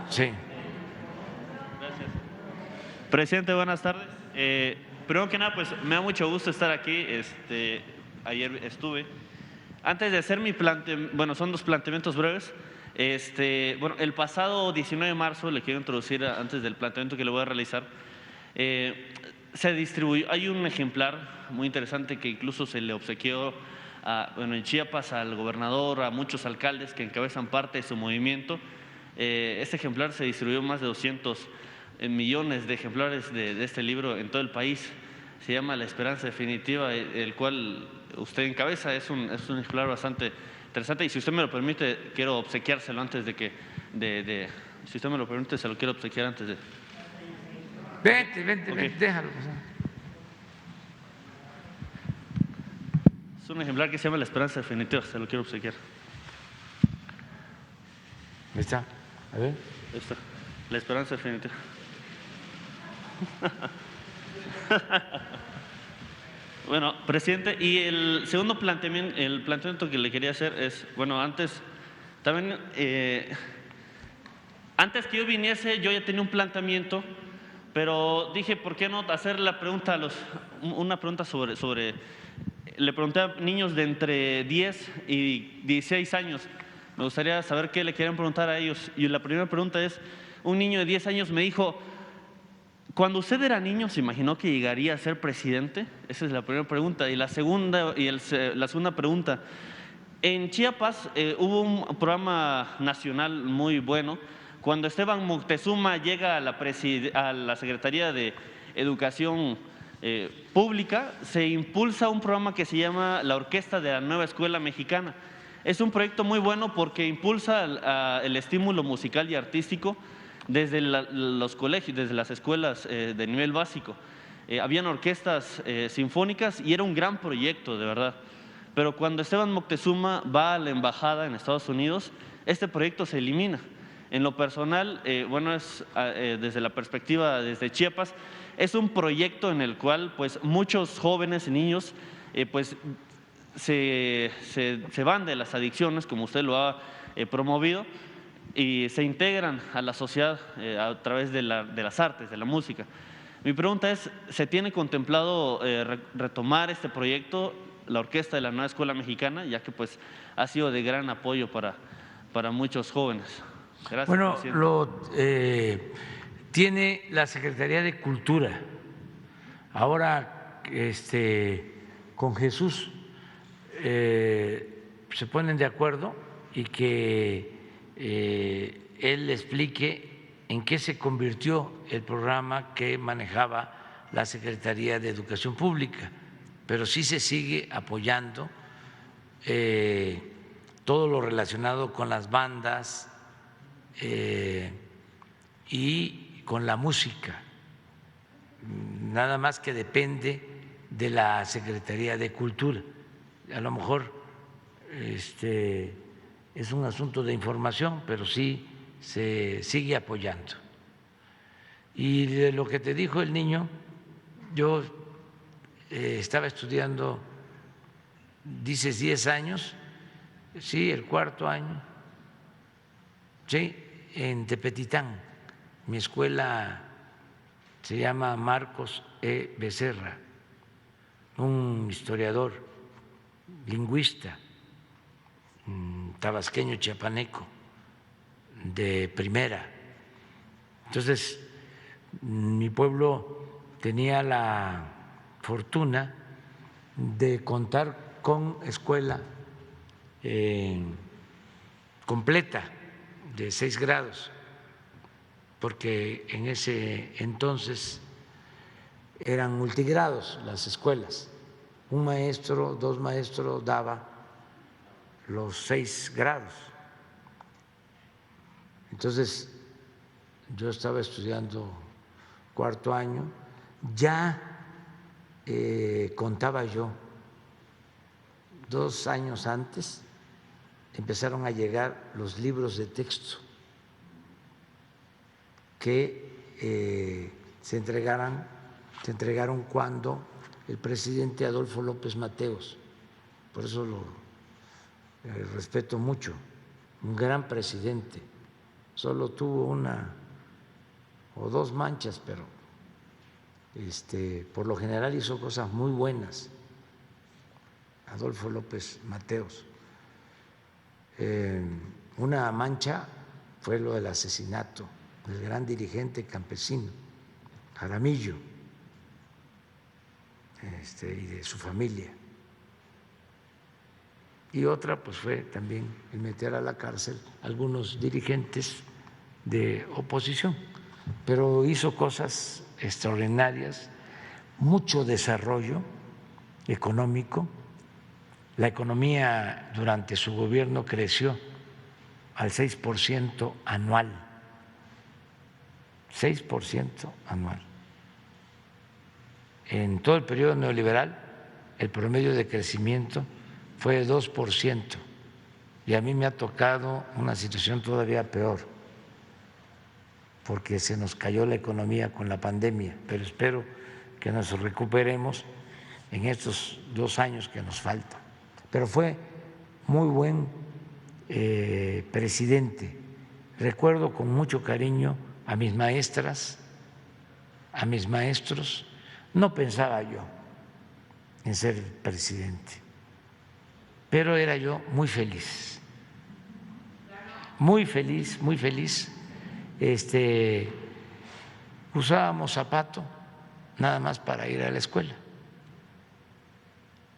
Sí. Gracias. Presidente, buenas tardes. Primero que nada, pues me da mucho gusto estar aquí. Ayer estuve. Antes de hacer bueno, son dos planteamientos breves. Bueno, el pasado 19 de marzo, le quiero introducir antes del planteamiento que le voy a realizar, se distribuyó, hay un ejemplar muy interesante que incluso se le obsequió bueno, en Chiapas al gobernador, a muchos alcaldes que encabezan parte de su movimiento. Este ejemplar se distribuyó más de 200 millones de ejemplares de este libro en todo el país. Se llama La Esperanza Definitiva, el cual usted encabeza. Es un ejemplar bastante interesante y si usted me lo permite, quiero obsequiárselo antes de que… si usted me lo permite, se lo quiero obsequiar antes de… Vente, Okay. déjalo pasar. Es un ejemplar que se llama La Esperanza Definitiva, se lo quiero obsequiar. Ahí está, a ver. Ahí está, La Esperanza Definitiva. Bueno, presidente, y el segundo planteamiento, el planteamiento que le quería hacer es, bueno, antes también, antes que yo viniese, yo ya tenía un planteamiento, pero dije, ¿por qué no hacer la pregunta una pregunta sobre, le pregunté a niños de entre 10 y 16 años, me gustaría saber qué le querían preguntar a ellos, y la primera pregunta es, un niño de 10 años me dijo, ¿cuando usted era niño se imaginó que llegaría a ser presidente? Esa es la primera pregunta. Y la segunda pregunta, en Chiapas hubo un programa nacional muy bueno. Cuando Esteban Moctezuma llega a la Secretaría de Educación Pública, se impulsa un programa que se llama la Orquesta de la Nueva Escuela Mexicana. Es un proyecto muy bueno porque impulsa el estímulo musical y artístico desde los colegios, desde las escuelas de nivel básico. Habían orquestas sinfónicas y era un gran proyecto, de verdad. Pero cuando Esteban Moctezuma va a la embajada en Estados Unidos, este proyecto se elimina. En lo personal, bueno, desde la perspectiva desde Chiapas, es un proyecto en el cual pues, muchos jóvenes y niños pues, se van de las adicciones, como usted lo ha promovido, y se integran a la sociedad a través de las artes, de la música. Mi pregunta es, ¿se tiene contemplado retomar este proyecto, la Orquesta de la Nueva Escuela Mexicana, ya que pues ha sido de gran apoyo para muchos jóvenes? Gracias, Bueno, presidente. lo tiene la Secretaría de Cultura. Ahora, con Jesús se ponen de acuerdo y que él explique en qué se convirtió el programa que manejaba la Secretaría de Educación Pública, pero sí se sigue apoyando todo lo relacionado con las bandas y con la música, nada más que depende de la Secretaría de Cultura. A lo mejor es un asunto de información, pero sí se sigue apoyando. Y de lo que te dijo el niño, yo estaba estudiando, dices 10 años, sí, el cuarto año, sí, en Tepetitán. Mi escuela se llama Marcos E. Becerra, un historiador, lingüista, tabasqueño chiapaneco de primera. Entonces, mi pueblo tenía la fortuna de contar con escuela completa de 6 grados, porque en ese entonces eran multigrados las escuelas. Un maestro, 2 maestros daba los 6 grados. Entonces, yo estaba estudiando cuarto año, ya contaba yo, 2 años antes empezaron a llegar los libros de texto que se entregaron cuando el presidente Adolfo López Mateos, por eso lo respeto mucho, un gran presidente, solo tuvo una o dos manchas, pero por lo general hizo cosas muy buenas. Adolfo López Mateos. Una mancha fue lo del asesinato del gran dirigente campesino Jaramillo y de su familia. Y otra pues fue también el meter a la cárcel a algunos dirigentes de oposición, pero hizo cosas extraordinarias, mucho desarrollo económico. La economía durante su gobierno creció al 6% anual, 6% anual. En todo el periodo neoliberal, el promedio de crecimiento fue de 2%, y a mí me ha tocado una situación todavía peor, porque se nos cayó la economía con la pandemia, pero espero que nos recuperemos en estos 2 años que nos faltan. Pero fue muy buen presidente. Recuerdo con mucho cariño a mis maestras, a mis maestros. No pensaba yo en ser presidente, pero era yo muy feliz, muy feliz, muy feliz. Usábamos zapato nada más para ir a la escuela,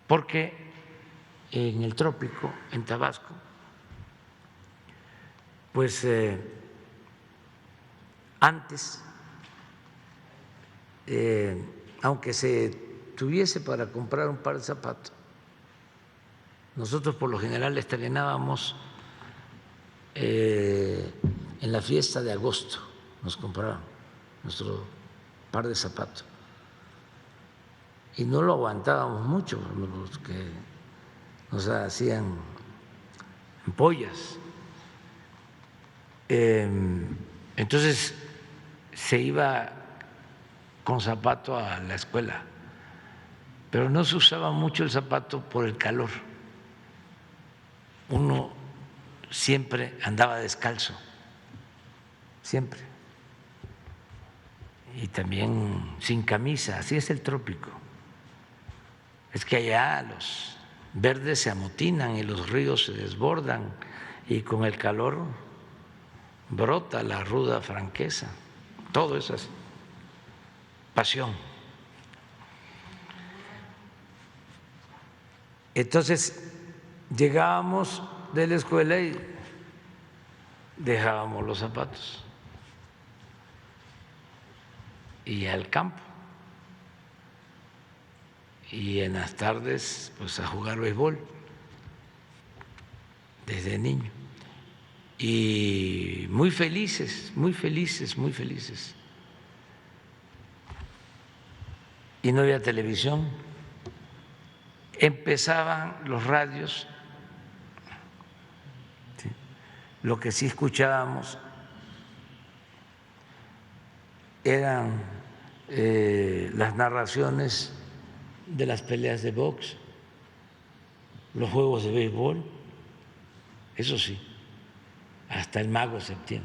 porque en el trópico, en Tabasco, pues antes, aunque se tuviese para comprar un par de zapatos, nosotros por lo general estrenábamos en la fiesta de agosto, nos compraban nuestro par de zapatos y no lo aguantábamos mucho, los que nos hacían ampollas. Entonces se iba con zapato a la escuela, pero no se usaba mucho el zapato por el calor. Uno siempre andaba descalzo, siempre, y también sin camisa. Así es el trópico. Es que allá los verdes se amotinan y los ríos se desbordan y con el calor brota la ruda franqueza. Todo eso es pasión. Entonces llegábamos de la escuela y dejábamos los zapatos y al campo, y en las tardes pues a jugar béisbol desde niño, y muy felices, muy felices, muy felices. Y no había televisión, empezaban los radios, ¿sí? Lo que sí escuchábamos eran las narraciones de las peleas de box, los juegos de béisbol, eso sí, hasta el Mago Septién,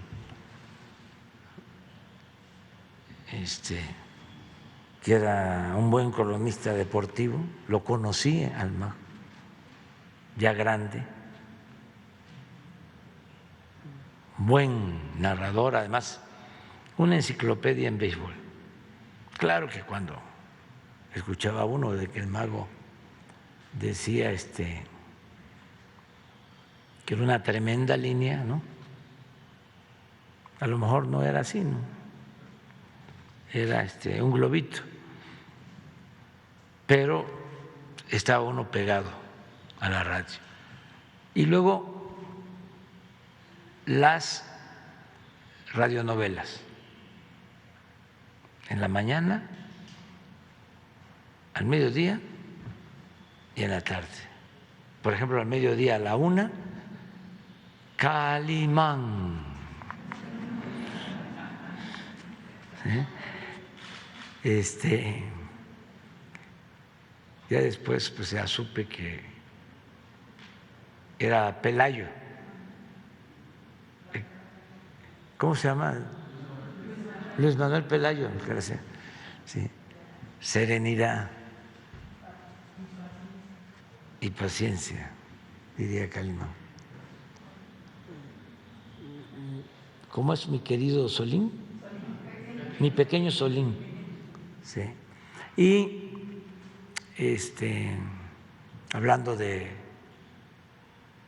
que era un buen cronista deportivo, lo conocí al Mago, ya grande, buen narrador, además una enciclopedia en béisbol. Claro que cuando escuchaba uno de que el Mago decía que era una tremenda línea, ¿no? A lo mejor no era así, ¿no? Era un globito, pero estaba uno pegado a la radio. Y luego las radionovelas, en la mañana, al mediodía y en la tarde. Por ejemplo, al mediodía a la 1, Calimán. Ya después pues ya supe que era Pelayo, ¿cómo se llama? Luis Manuel Pelayo, gracias. Sí. Serenidad y paciencia, diría Calimán. ¿Cómo es mi querido Solín? Mi pequeño Solín. Sí. Y hablando de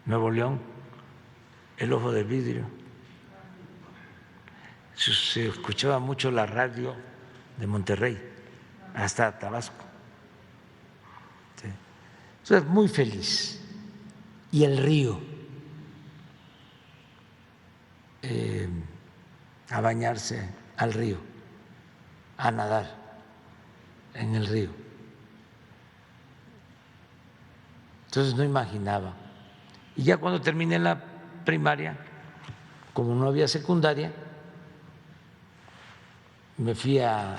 Nuevo León, el ojo de vidrio. Se escuchaba mucho la radio de Monterrey hasta Tabasco. Sí. Entonces, muy feliz. Y el río, a bañarse al río, a nadar en el río. Entonces no imaginaba. Y ya cuando terminé la primaria, como no había secundaria, me fui a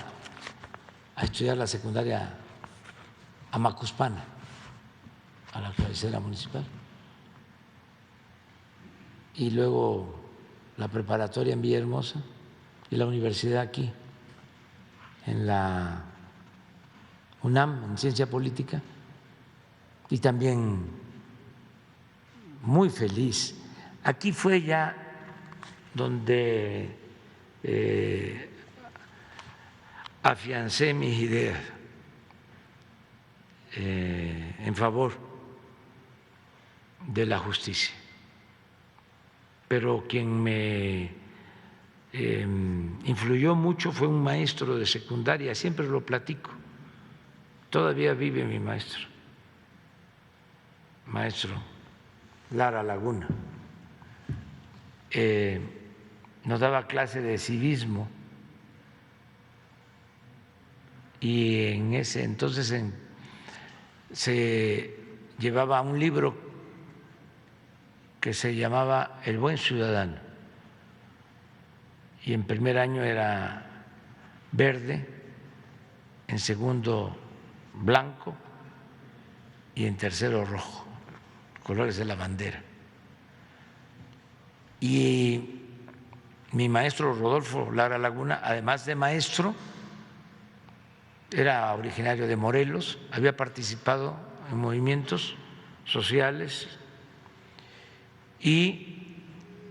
estudiar la secundaria a Macuspana, a la cabecera municipal. Y luego la preparatoria en Villahermosa y la universidad aquí, en la UNAM, en Ciencia Política, y también muy feliz. Aquí fue ya donde afiancé mis ideas en favor de la justicia. Pero quien me influyó mucho fue un maestro de secundaria, siempre lo platico, todavía vive mi maestro Lara Laguna. Nos daba clase de civismo y en ese entonces se llevaba un libro que se llamaba El Buen Ciudadano, y en primer año era verde, en segundo blanco y en tercero rojo, colores de la bandera. Y mi maestro Rodolfo Lara Laguna, además de maestro, era originario de Morelos, había participado en movimientos sociales y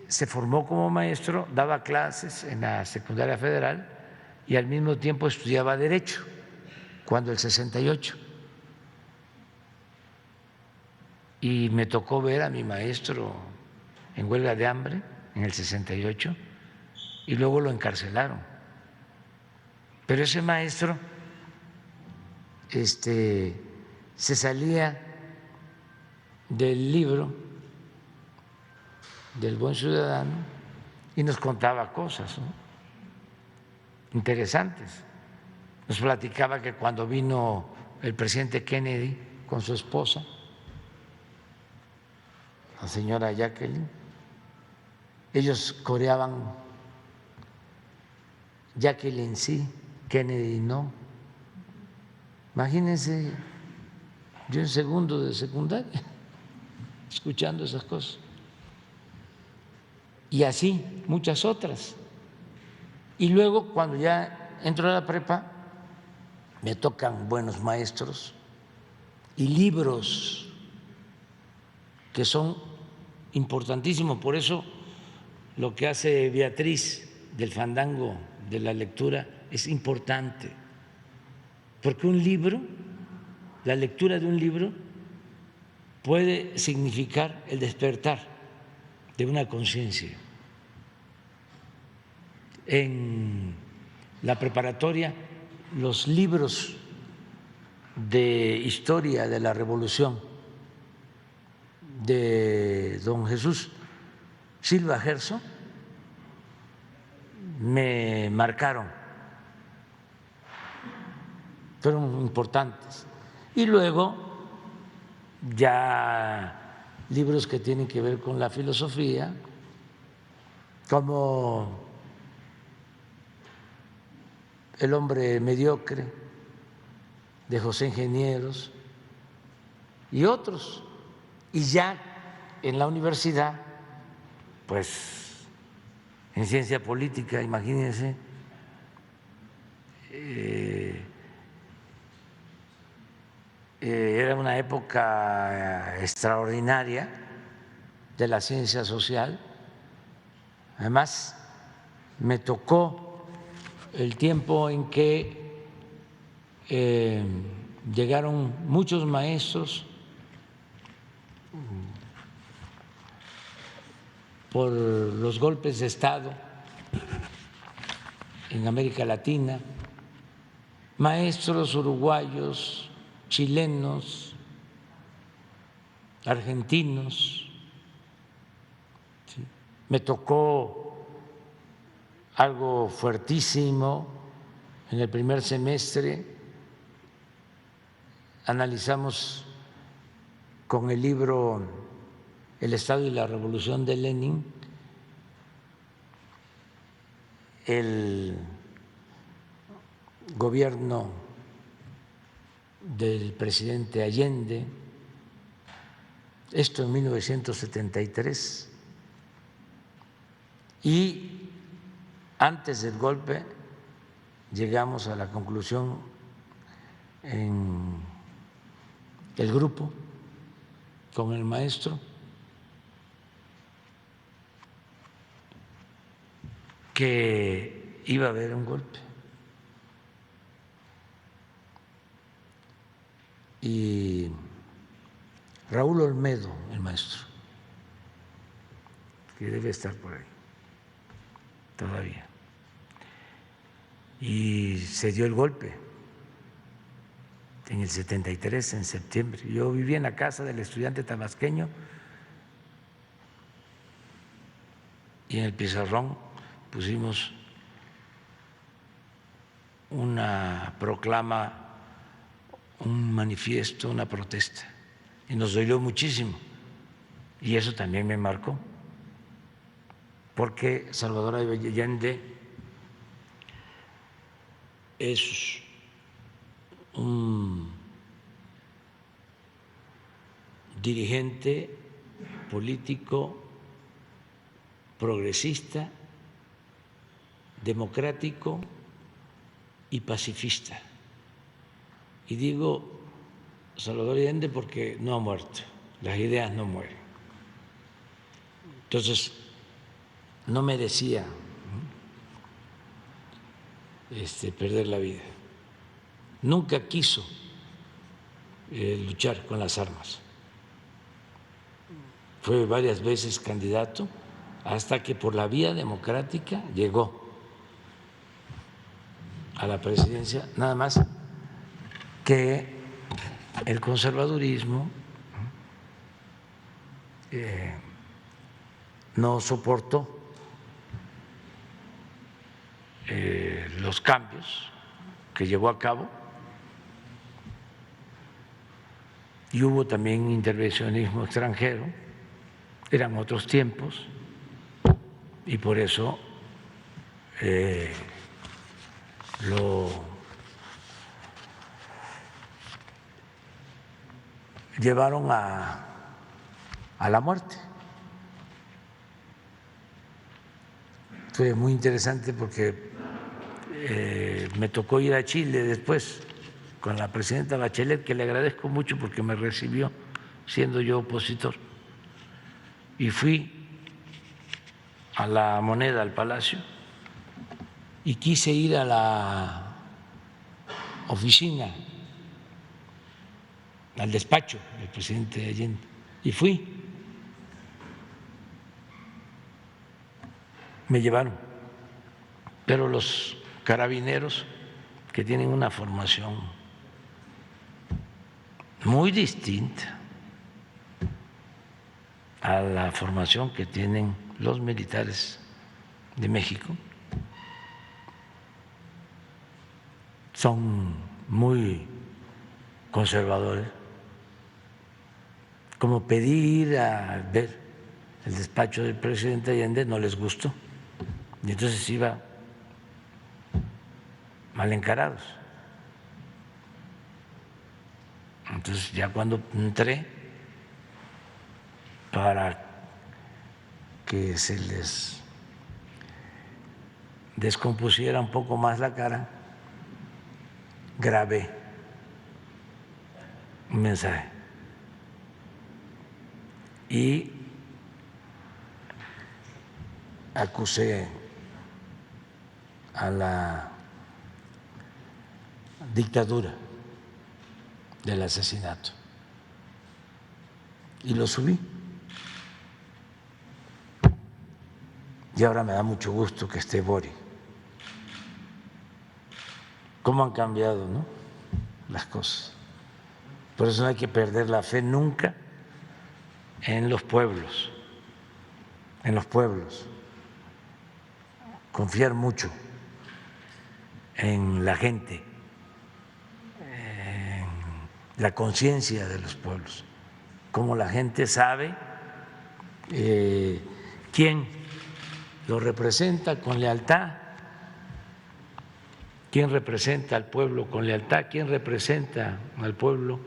se formó como maestro, daba clases en la secundaria federal y al mismo tiempo estudiaba Derecho, cuando el 68. Y me tocó ver a mi maestro en huelga de hambre en el 68 y luego lo encarcelaron. Pero ese maestro se salía del libro del Buen Ciudadano y nos contaba cosas, ¿no?, interesantes. Nos platicaba que cuando vino el presidente Kennedy con su esposa, la señora Jacqueline, ellos coreaban Jacqueline sí, Kennedy no. Imagínense, yo en segundo de secundaria, escuchando esas cosas. Y así, muchas otras. Y luego, cuando ya entro a la prepa, me tocan buenos maestros y libros que son importantísimos. Por eso lo que hace Beatriz del fandango de la lectura es importante, porque un libro, la lectura de un libro puede significar el despertar de una conciencia. En la preparatoria, los libros de historia de la Revolución de don Jesús Silva Gerso me marcaron, fueron importantes. Y luego ya libros que tienen que ver con la filosofía, como El hombre mediocre de José Ingenieros y otros. Y ya en la universidad, pues en ciencia política, imagínense. Era una época extraordinaria de la ciencia social. Además, me tocó el tiempo en que llegaron muchos maestros por los golpes de Estado en América Latina, maestros uruguayos, chilenos, argentinos. ¿Sí? Me tocó algo fuertísimo en el primer semestre. Analizamos con el libro El Estado y la Revolución de Lenin el gobierno del presidente Allende, esto en 1973, y antes del golpe llegamos a la conclusión en el grupo con el maestro que iba a haber un golpe. Y Raúl Olmedo, el maestro, que debe estar por ahí todavía, y se dio el golpe en el 73, en septiembre. Yo vivía en la casa del estudiante tabasqueño y en el pizarrón pusimos una proclama, un manifiesto, una protesta, y nos dolió muchísimo, y eso también me marcó, porque Salvador Allende es un dirigente político progresista, democrático y pacifista. Y digo Salvador Allende porque no ha muerto, las ideas no mueren. Entonces, no merecía perder la vida. Nunca quiso luchar con las armas. Fue varias veces candidato hasta que por la vía democrática llegó a la presidencia, nada más que el conservadurismo no soportó los cambios que llevó a cabo, y hubo también intervencionismo extranjero, eran otros tiempos, y por eso lo llevaron a la muerte. Fue muy interesante porque me tocó ir a Chile después con la presidenta Bachelet, que le agradezco mucho porque me recibió siendo yo opositor, y fui a la Moneda, al Palacio, y quise ir a la oficina, al despacho del presidente Allende, y fui. Me llevaron, pero los carabineros, que tienen una formación muy distinta a la formación que tienen los militares de México, son muy conservadores. Como pedí ir a ver el despacho del presidente Allende, no les gustó, y entonces iba mal encarados. Entonces ya cuando entré, para que se les descompusiera un poco más la cara, grabé un mensaje y acusé a la dictadura del asesinato y lo subí. Y ahora me da mucho gusto que esté Bori. ¿Cómo han cambiado, no?, las cosas? Por eso no hay que perder la fe nunca en los pueblos, confiar mucho en la gente, en la conciencia de los pueblos, cómo la gente sabe quién lo representa con lealtad, quién representa al pueblo con lealtad, quién representa al pueblo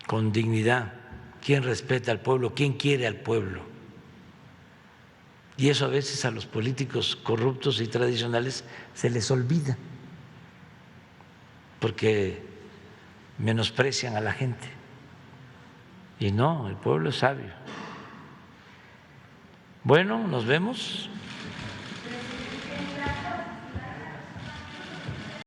con dignidad, quién respeta al pueblo, quién quiere al pueblo. Y eso a veces a los políticos corruptos y tradicionales se les olvida, porque menosprecian a la gente. Y no, el pueblo es sabio. Bueno, nos vemos.